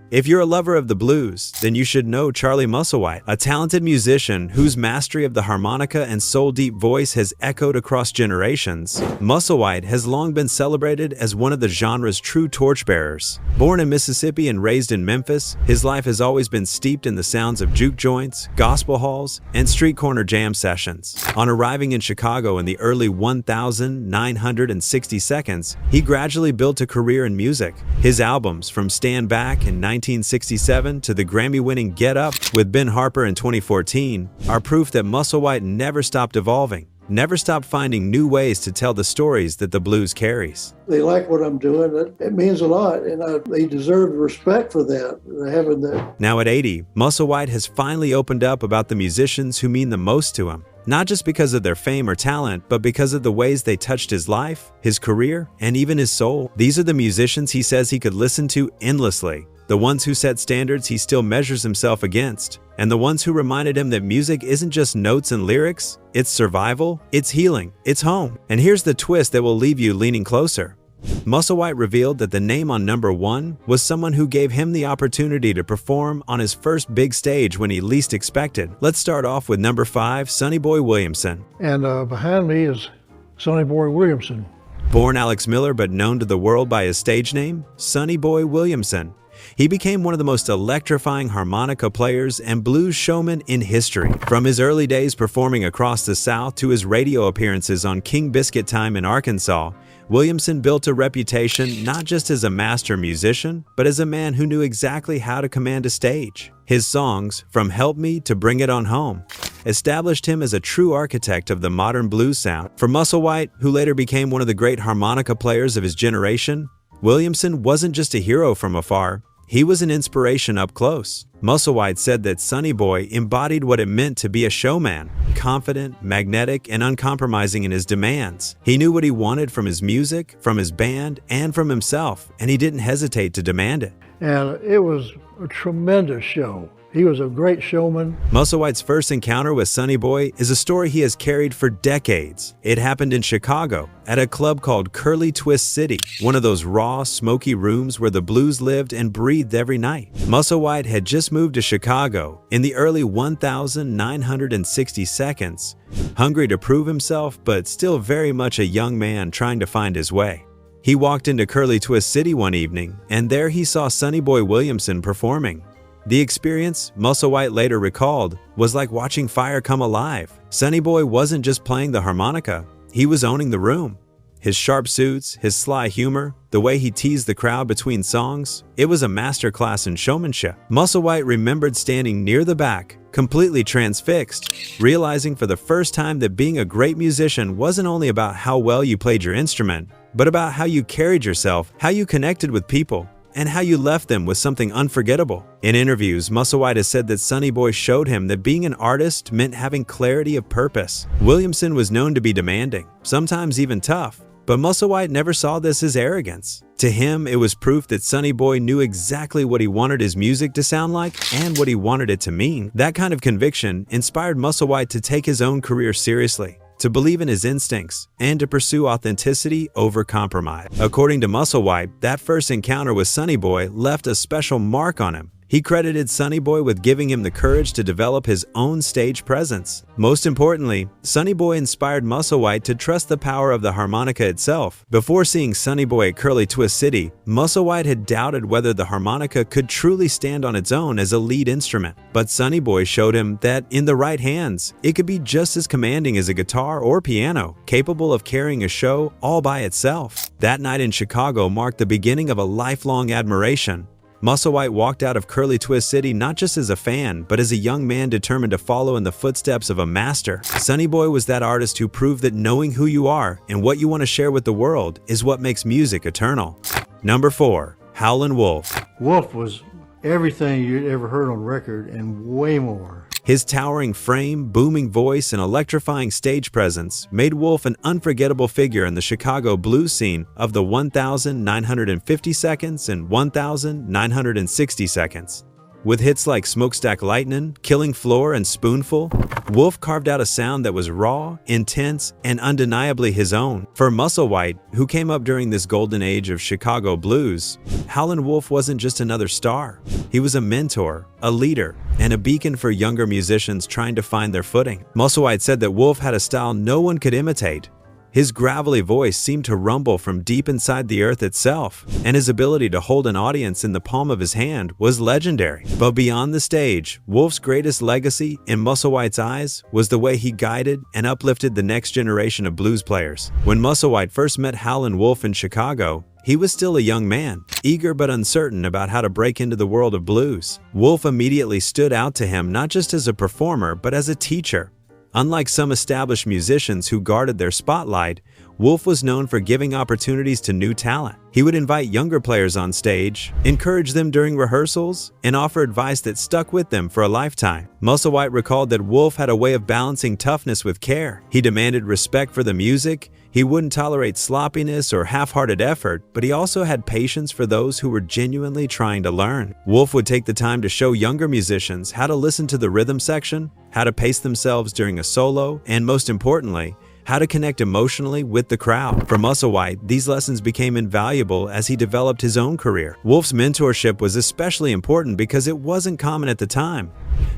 If you're a lover of the blues, then you should know Charlie Musselwhite, a talented musician whose mastery of the harmonica and soul-deep voice has echoed across generations. Musselwhite has long been celebrated as one of the genre's true torchbearers. Born in Mississippi and raised in Memphis, his life has always been steeped in the sounds of juke joints, gospel halls, and street corner jam sessions. On arriving in Chicago in the early 1960s, he gradually built a career in music. His albums, from Stand Back in 1967 to the Grammy-winning Get Up with Ben Harper in 2014, are proof that Musselwhite never stopped evolving, never stopped finding new ways to tell the stories that the blues carries. They like what I'm doing. It means a lot, and they deserve respect for that, having that. Now at 80, Musselwhite has finally opened up about the musicians who mean the most to him. Not just because of their fame or talent, but because of the ways they touched his life, his career, and even his soul. These are the musicians he says he could listen to endlessly. The ones who set standards he still measures himself against, and the ones who reminded him that music isn't just notes and lyrics, it's survival, it's healing, it's home. And here's the twist that will leave you leaning closer. Musselwhite revealed that the name on number 1 was someone who gave him the opportunity to perform on his first big stage when he least expected. Let's start off with number 5, Sonny Boy Williamson. And behind me is Sonny Boy Williamson. Born Alex Miller but known to the world by his stage name, Sonny Boy Williamson. He became one of the most electrifying harmonica players and blues showmen in history. From his early days performing across the South to his radio appearances on King Biscuit Time in Arkansas, Williamson built a reputation not just as a master musician, but as a man who knew exactly how to command a stage. His songs, from Help Me to Bring It On Home, established him as a true architect of the modern blues sound. For Musselwhite, who later became one of the great harmonica players of his generation, Williamson wasn't just a hero from afar, he was an inspiration up close. Musselwhite said that Sonny Boy embodied what it meant to be a showman, confident, magnetic, and uncompromising in his demands. He knew what he wanted from his music, from his band, and from himself, and he didn't hesitate to demand it. And it was a tremendous show. He was a great showman. Musselwhite's first encounter with Sonny Boy is a story he has carried for decades. It happened in Chicago, at a club called Curly Twist City, one of those raw, smoky rooms where the blues lived and breathed every night. Musselwhite had just moved to Chicago in the early 1960s, hungry to prove himself, but still very much a young man trying to find his way. He walked into Curly Twist City one evening, and there he saw Sonny Boy Williamson performing. The experience, Musselwhite later recalled, was like watching fire come alive. Sonny Boy wasn't just playing the harmonica, he was owning the room. His sharp suits, his sly humor, the way he teased the crowd between songs, it was a masterclass in showmanship. Musselwhite remembered standing near the back, completely transfixed, realizing for the first time that being a great musician wasn't only about how well you played your instrument, but about how you carried yourself, how you connected with people, and how you left them with something unforgettable. In interviews, Musselwhite has said that Sonny Boy showed him that being an artist meant having clarity of purpose. Williamson was known to be demanding, sometimes even tough, but Musselwhite never saw this as arrogance. To him, it was proof that Sonny Boy knew exactly what he wanted his music to sound like and what he wanted it to mean. That kind of conviction inspired Musselwhite to take his own career seriously, to believe in his instincts, and to pursue authenticity over compromise. According to Musselwhite, that first encounter with Sonny Boy left a special mark on him. He credited Sonny Boy with giving him the courage to develop his own stage presence. Most importantly, Sonny Boy inspired Musselwhite to trust the power of the harmonica itself. Before seeing Sonny Boy at Curly Twist City, Musselwhite had doubted whether the harmonica could truly stand on its own as a lead instrument. But Sonny Boy showed him that in the right hands, it could be just as commanding as a guitar or piano, capable of carrying a show all by itself. That night in Chicago marked the beginning of a lifelong admiration. Musselwhite walked out of Curly Twist City not just as a fan, but as a young man determined to follow in the footsteps of a master. Sonny Boy was that artist who proved that knowing who you are and what you want to share with the world is what makes music eternal. Number 4, Howlin' Wolf. Wolf was everything you'd ever heard on record and way more. His towering frame, booming voice, and electrifying stage presence made Wolf an unforgettable figure in the Chicago blues scene of the 1,950 seconds and 1,960 seconds. With hits like Smokestack Lightnin', Killing Floor, and Spoonful, Wolf carved out a sound that was raw, intense, and undeniably his own. For Musselwhite, who came up during this golden age of Chicago blues, Howlin' Wolf wasn't just another star. He was a mentor, a leader, and a beacon for younger musicians trying to find their footing. Musselwhite said that Wolf had a style no one could imitate. His gravelly voice seemed to rumble from deep inside the earth itself, and his ability to hold an audience in the palm of his hand was legendary. But beyond the stage, Wolf's greatest legacy, in Musselwhite's eyes, was the way he guided and uplifted the next generation of blues players. When Musselwhite first met Howlin' Wolf in Chicago, he was still a young man, eager but uncertain about how to break into the world of blues. Wolf immediately stood out to him not just as a performer, but as a teacher. Unlike some established musicians who guarded their spotlight, Wolf was known for giving opportunities to new talent. He would invite younger players on stage, encourage them during rehearsals, and offer advice that stuck with them for a lifetime. Musselwhite recalled that Wolf had a way of balancing toughness with care. He demanded respect for the music, he wouldn't tolerate sloppiness or half-hearted effort, but he also had patience for those who were genuinely trying to learn. Wolf would take the time to show younger musicians how to listen to the rhythm section, how to pace themselves during a solo, and most importantly, how to connect emotionally with the crowd. For Musselwhite, these lessons became invaluable as he developed his own career. Wolf's mentorship was especially important because it wasn't common at the time.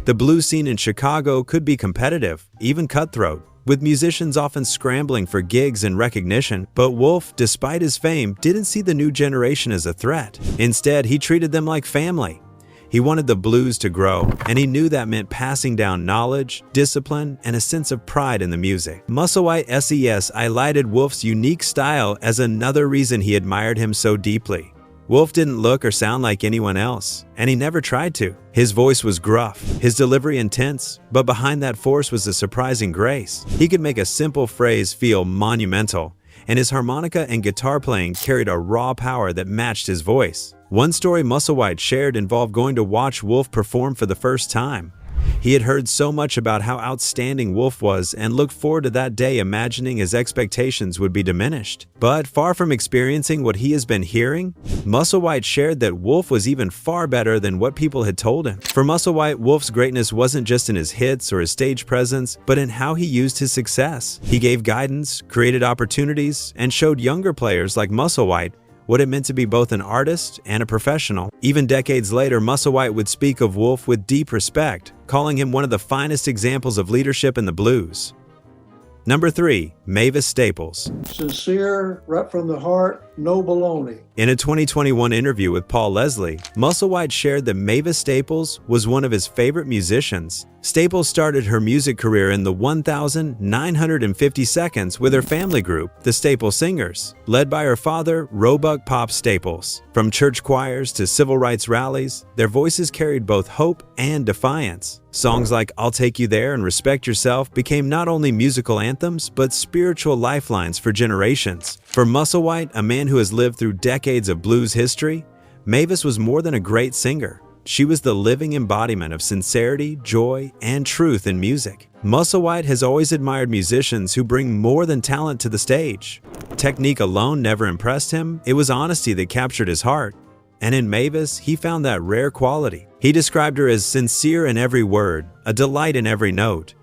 The blues scene in Chicago could be competitive, even cutthroat, with musicians often scrambling for gigs and recognition. But Wolf, despite his fame, didn't see the new generation as a threat. Instead, he treated them like family. He wanted the blues to grow, and he knew that meant passing down knowledge, discipline, and a sense of pride in the music. Musselwhite SES highlighted Wolf's unique style as another reason he admired him so deeply. Wolf didn't look or sound like anyone else, and he never tried to. His voice was gruff, his delivery intense, but behind that force was a surprising grace. He could make a simple phrase feel monumental, and his harmonica and guitar playing carried a raw power that matched his voice. One story Musselwhite shared involved going to watch Wolf perform for the first time. He had heard so much about how outstanding Wolf was and looked forward to that day imagining his expectations would be diminished. But far from experiencing what he has been hearing, Musselwhite shared that Wolf was even far better than what people had told him. For Musselwhite, Wolf's greatness wasn't just in his hits or his stage presence, but in how he used his success. He gave guidance, created opportunities, and showed younger players like Musselwhite what it meant to be both an artist and a professional. Even decades later, Musselwhite would speak of Wolf with deep respect, calling him one of the finest examples of leadership in the blues. Number 3. Mavis Staples. Sincere, right from the heart, no baloney. In a 2021 interview with Paul Leslie, Musselwhite shared that Mavis Staples was one of his favorite musicians. Staples started her music career in the 1,950 seconds with her family group, the Staples Singers, led by her father, Roebuck Pop Staples. From church choirs to civil rights rallies, their voices carried both hope and defiance. Songs like I'll Take You There and Respect Yourself became not only musical anthems, but spiritual lifelines for generations. For Musselwhite, a man who has lived through decades of blues history, Mavis was more than a great singer. She was the living embodiment of sincerity, joy, and truth in music. Musselwhite has always admired musicians who bring more than talent to the stage. Technique alone never impressed him, it was honesty that captured his heart. And in Mavis, he found that rare quality. He described her as sincere in every word, a delight in every note.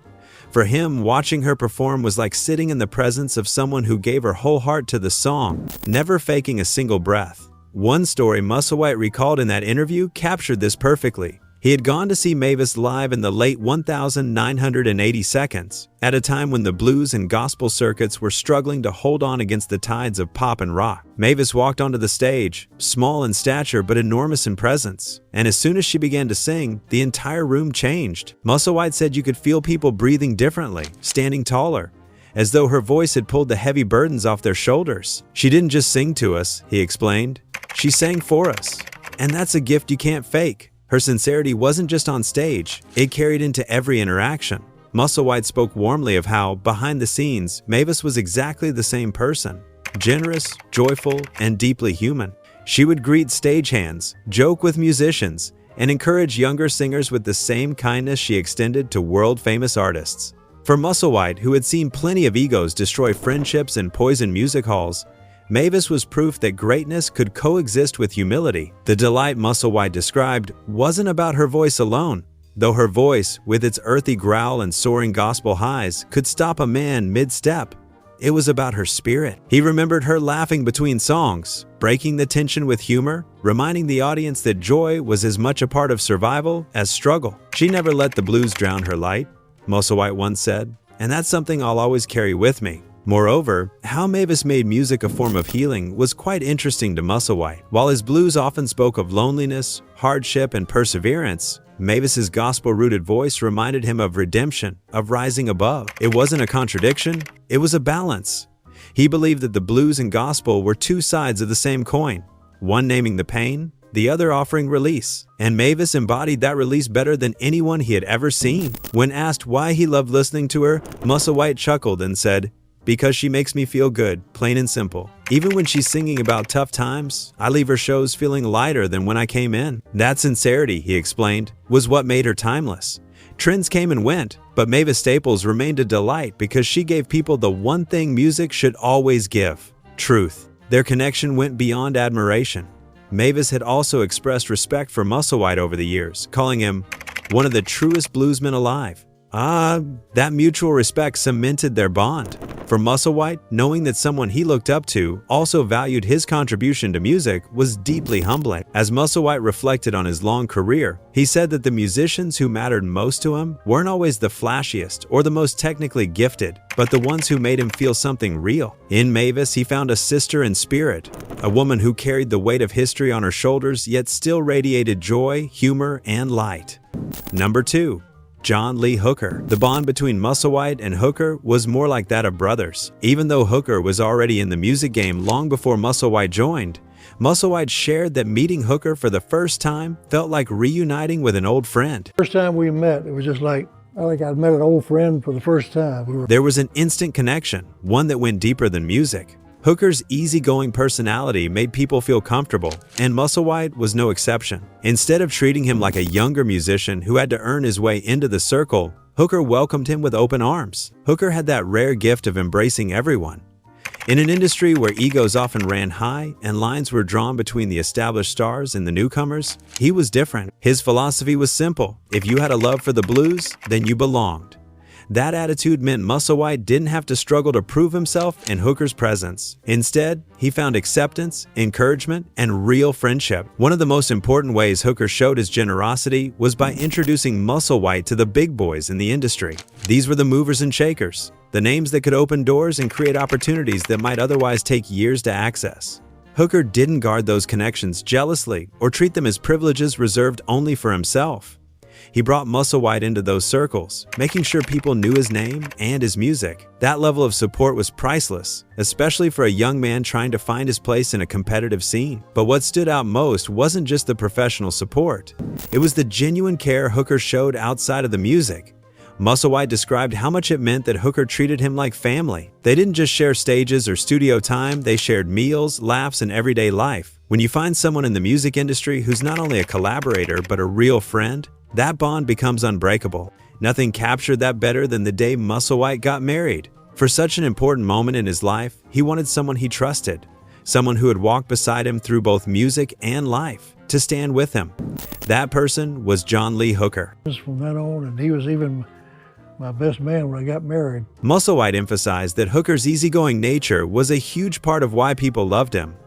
For him, watching her perform was like sitting in the presence of someone who gave her whole heart to the song, never faking a single breath. One story Musselwhite recalled in that interview captured this perfectly. He had gone to see Mavis live in the late 1,980 seconds, at a time when the blues and gospel circuits were struggling to hold on against the tides of pop and rock. Mavis walked onto the stage, small in stature but enormous in presence, and as soon as she began to sing, the entire room changed. Musselwhite said you could feel people breathing differently, standing taller, as though her voice had pulled the heavy burdens off their shoulders. She didn't just sing to us, he explained. She sang for us. And that's a gift you can't fake. Her sincerity wasn't just on stage, it carried into every interaction. Musselwhite spoke warmly of how, behind the scenes, Mavis was exactly the same person. Generous, joyful, and deeply human. She would greet stagehands, joke with musicians, and encourage younger singers with the same kindness she extended to world-famous artists. For Musselwhite, who had seen plenty of egos destroy friendships and poison music halls, Mavis was proof that greatness could coexist with humility. The delight Musselwhite described wasn't about her voice alone. though her voice, with its earthy growl and soaring gospel highs, could stop a man mid-step. It was about her spirit. He remembered her laughing between songs, breaking the tension with humor, reminding the audience that joy was as much a part of survival as struggle. She never let the blues drown her light, Musselwhite once said, and that's something I'll always carry with me. Moreover, how Mavis made music a form of healing was quite interesting to Musselwhite. While his blues often spoke of loneliness, hardship, and perseverance, Mavis's gospel-rooted voice reminded him of redemption, of rising above. It wasn't a contradiction, it was a balance. He believed that the blues and gospel were two sides of the same coin, one naming the pain, the other offering release. And Mavis embodied that release better than anyone he had ever seen. When asked why he loved listening to her, Musselwhite chuckled and said, "Because she makes me feel good, plain and simple. Even when she's singing about tough times, I leave her shows feeling lighter than when I came in." That sincerity, he explained, was what made her timeless. Trends came and went, but Mavis Staples remained a delight because she gave people the one thing music should always give: truth. Their connection went beyond admiration. Mavis had also expressed respect for Musselwhite over the years, calling him one of the truest bluesmen alive. That mutual respect cemented their bond. For Musselwhite, knowing that someone he looked up to also valued his contribution to music was deeply humbling. As Musselwhite reflected on his long career, he said that the musicians who mattered most to him weren't always the flashiest or the most technically gifted, but the ones who made him feel something real. In Mavis, he found a sister in spirit, a woman who carried the weight of history on her shoulders yet still radiated joy, humor, and light. Number 2. John Lee Hooker. The bond between Musselwhite and Hooker was more like that of brothers. Even though Hooker was already in the music game long before Musselwhite joined, Musselwhite shared that meeting Hooker for the first time felt like reuniting with an old friend. First time we met, it was just like, I think I'd met an old friend for the first time. There was an instant connection, one that went deeper than music. Hooker's easygoing personality made people feel comfortable, and Musselwhite was no exception. Instead of treating him like a younger musician who had to earn his way into the circle, Hooker welcomed him with open arms. Hooker had that rare gift of embracing everyone. In an industry where egos often ran high and lines were drawn between the established stars and the newcomers, he was different. His philosophy was simple: if you had a love for the blues, then you belonged. That attitude meant Musselwhite didn't have to struggle to prove himself in Hooker's presence. Instead, he found acceptance, encouragement, and real friendship. One of the most important ways Hooker showed his generosity was by introducing Musselwhite to the big boys in the industry. These were the movers and shakers, the names that could open doors and create opportunities that might otherwise take years to access. Hooker didn't guard those connections jealously or treat them as privileges reserved only for himself. He brought Musselwhite into those circles, making sure people knew his name and his music. That level of support was priceless, especially for a young man trying to find his place in a competitive scene. But what stood out most wasn't just the professional support. It was the genuine care Hooker showed outside of the music. Musselwhite described how much it meant that Hooker treated him like family. They didn't just share stages or studio time, they shared meals, laughs, and everyday life. When you find someone in the music industry who's not only a collaborator but a real friend, that bond becomes unbreakable. Nothing captured that better than the day Musselwhite got married. For such an important moment in his life, he wanted someone he trusted, someone who had walked beside him through both music and life, to stand with him. That person was John Lee Hooker. From then on, and he was even my best man when I got married. Musselwhite emphasized that Hooker's easygoing nature was a huge part of why people loved him.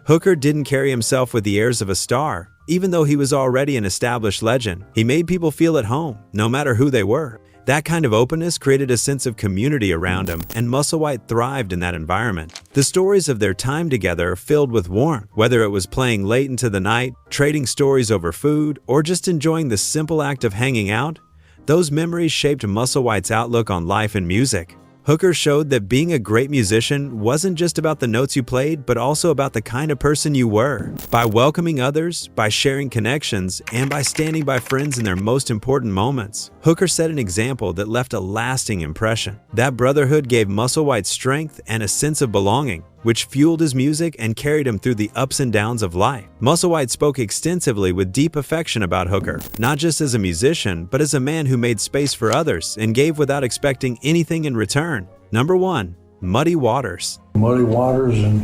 Hooker didn't carry himself with the airs of a star. Even though he was already an established legend, he made people feel at home, no matter who they were. That kind of openness created a sense of community around him, and Musselwhite thrived in that environment. The stories of their time together are filled with warmth, whether it was playing late into the night, trading stories over food, or just enjoying the simple act of hanging out. Those memories shaped Musselwhite's outlook on life and music. Hooker showed that being a great musician wasn't just about the notes you played, but also about the kind of person you were. By welcoming others, by sharing connections, and by standing by friends in their most important moments, Hooker set an example that left a lasting impression. That brotherhood gave Musselwhite strength and a sense of belonging, which fueled his music and carried him through the ups and downs of life. Musselwhite spoke extensively with deep affection about Hooker, not just as a musician, but as a man who made space for others and gave without expecting anything in return. Number 1. Muddy Waters. Muddy Waters, and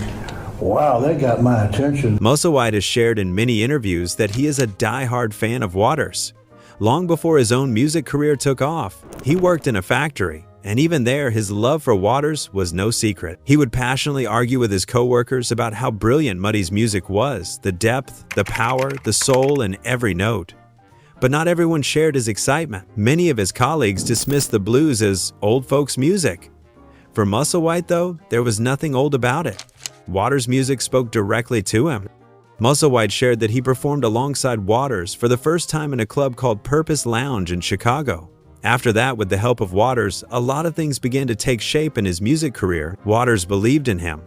wow, that got my attention. Musselwhite has shared in many interviews that he is a die-hard fan of Waters. Long before his own music career took off, he worked in a factory, and even there, his love for Waters was no secret. He would passionately argue with his co-workers about how brilliant Muddy's music was, the depth, the power, the soul in every note. But not everyone shared his excitement. Many of his colleagues dismissed the blues as old folks' music. For Musselwhite, though, there was nothing old about it. Waters' music spoke directly to him. Musselwhite shared that he performed alongside Waters for the first time in a club called Purpose Lounge in Chicago. After that, with the help of Waters, a lot of things began to take shape in his music career. Waters believed in him.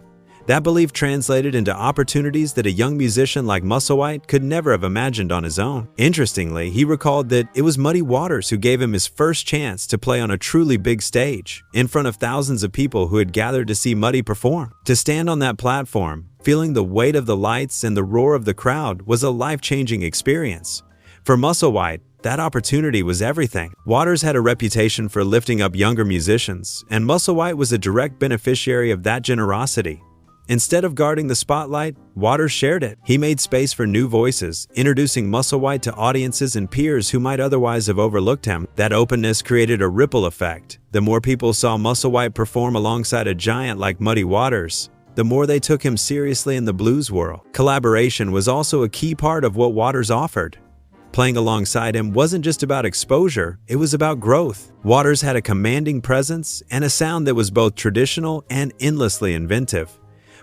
That belief translated into opportunities that a young musician like Musselwhite could never have imagined on his own. Interestingly, he recalled that it was Muddy Waters who gave him his first chance to play on a truly big stage, in front of thousands of people who had gathered to see Muddy perform. To stand on that platform, feeling the weight of the lights and the roar of the crowd, was a life-changing experience. For Musselwhite, that opportunity was everything. Waters had a reputation for lifting up younger musicians, and Musselwhite was a direct beneficiary of that generosity. Instead of guarding the spotlight, Waters shared it. He made space for new voices, introducing Musselwhite to audiences and peers who might otherwise have overlooked him. That openness created a ripple effect. The more people saw Musselwhite perform alongside a giant like Muddy Waters, the more they took him seriously in the blues world. Collaboration was also a key part of what Waters offered. Playing alongside him wasn't just about exposure, it was about growth. Waters had a commanding presence and a sound that was both traditional and endlessly inventive.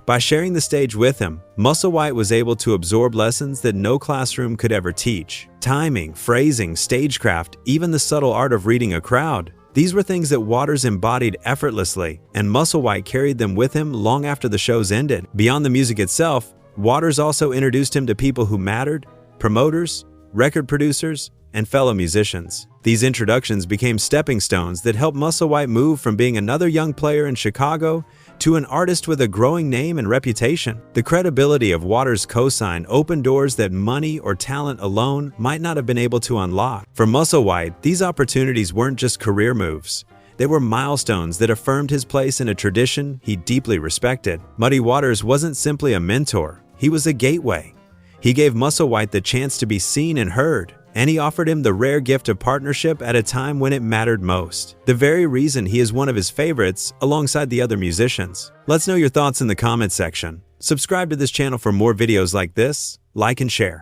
By sharing the stage with him, Musselwhite was able to absorb lessons that no classroom could ever teach. Timing, phrasing, stagecraft, even the subtle art of reading a crowd. These were things that Waters embodied effortlessly, and Musselwhite carried them with him long after the shows ended. Beyond the music itself, Waters also introduced him to people who mattered: promoters, record producers, and fellow musicians. These introductions became stepping stones that helped Musselwhite move from being another young player in Chicago to an artist with a growing name and reputation. The credibility of Waters' cosign opened doors that money or talent alone might not have been able to unlock. For Musselwhite, these opportunities weren't just career moves. They were milestones that affirmed his place in a tradition he deeply respected. Muddy Waters wasn't simply a mentor, he was a gateway. He gave Musselwhite the chance to be seen and heard, and he offered him the rare gift of partnership at a time when it mattered most. The very reason he is one of his favorites alongside the other musicians. Let's know your thoughts in the comments section. Subscribe to this channel for more videos like this, like and share.